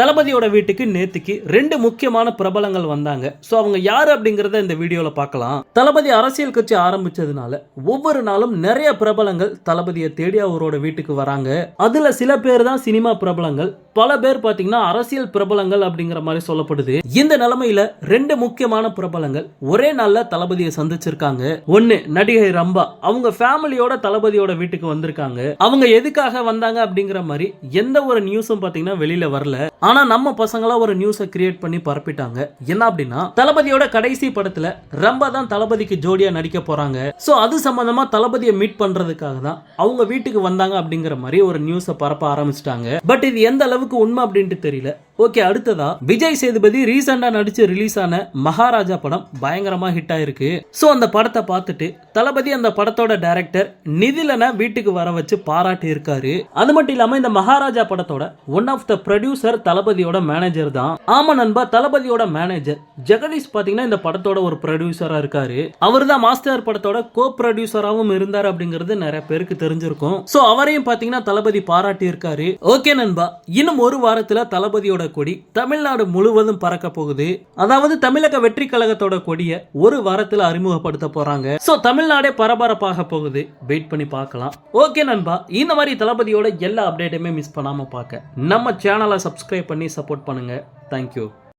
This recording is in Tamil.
தளபதியோட வீட்டுக்கு நேத்துக்கு 2 முக்கியமான பிரபலங்கள் வந்தாங்க. சோ அவங்க யாரு அப்படிங்கறத இந்த வீடியோல பார்க்கலாம். தளபதி அரசியல் கட்சி ஆரம்பிச்சதுனால ஒவ்வொரு நாளும் நிறைய பிரபலங்கள் தளபதியை தேடி அவரோட வீட்டுக்கு வராங்க. அதுல சில பேர் தான் சினிமா பிரபலங்கள், பல பேர் பாத்தீங்கன்னா அரசியல் பிரபலங்கள் அப்படிங்கிற மாதிரி சொல்லப்படுது. இந்த நிலைமையில 2 முக்கியமான பிரபலங்கள் ஒரே நாள்ல தளபதியை சந்திச்சிருக்காங்க. ஒன்னு நடிகை ரம்பா, அவங்க ஃபேமிலியோட தளபதியோட வீட்டுக்கு வந்திருக்காங்க. அவங்க எதுக்காக வந்தாங்க அப்படிங்கிற மாதிரி எந்த ஒரு நியூஸும் பாத்தீங்கன்னா வெளியில வரல. ஆனா நம்ம பசங்களா ஒரு நியூஸை கிரியேட் பண்ணி பரப்பிட்டாங்க. என்ன அப்படின்னா, தளபதியோட கடைசி படத்துல ரம்பா தான் தளபதிக்கு ஜோடியா நடிக்க போறாங்க. சோ அது சம்பந்தமா தளபதியை மீட் பண்றதுக்காக தான் அவங்க வீட்டுக்கு வந்தாங்க அப்படிங்கிற மாதிரி ஒரு நியூஸை பரப்ப ஆரம்பிச்சிட்டாங்க. பட் இது எந்த அளவுக்கு உண்மை அப்படின்ட்டு தெரியல. ஓகே, அடுத்ததா விஜய் சேதுபதி ரீசெண்டா நடிச்சு ரிலீஸ் ஆன மகாராஜா படம் பயங்கரமா ஹிட் ஆயிருக்கு. சோ அந்த படத்தை பார்த்துட்டு தளபதி அந்த படத்தோட டைரக்டர் நிதிலனை வீட்டுக்கு வர வச்சு பாராட்டி இருக்காரு. அது மட்டும் இல்லாம இந்த மகாராஜா படத்தோட ஒன் ஆஃப் த ப்ரொடியூசர் தளபதியோட மேனேஜர் தான். ஆமா நண்பா, தளபதியோட மேனேஜர் ஜெகதீஷ் பாத்தீங்கன்னா இந்த படத்தோட ஒரு ப்ரொடியூசரா இருக்காரு. அவர் தான் மாஸ்டர் படத்தோட கோ ப்ரொடியூசராவும் இருந்தார் அப்படிங்கிறது நிறைய பேருக்கு தெரிஞ்சிருக்கும். சோ அவரையும் பாத்தீங்கன்னா தளபதி பாராட்டி இருக்காரு. ஓகே நண்பா, இன்னும் ஒரு வாரத்துல தளபதியோட கொடி தமிழ்நாடு முழுவதும் பறக்க போகுது. அதாவது தமிழக வெற்றி கழகத்தோட கொடியை ஒரு வாரத்துல அறிமுகப்படுத்த போறாங்க. சோ தமிழ்நாடே பரபரப்பாக போகுது. வெயிட் பண்ணி பார்க்கலாம். ஓகே நண்பா, இந்த மாதிரி தளபதியோட எல்லா அப்டேட்டுமே மிஸ் பண்ணாம பார்க்க நம்ம சேனலை சப்ஸ்கிரைப் பண்ணி சப்போர்ட் பண்ணுங்க. தேங்க்யூ.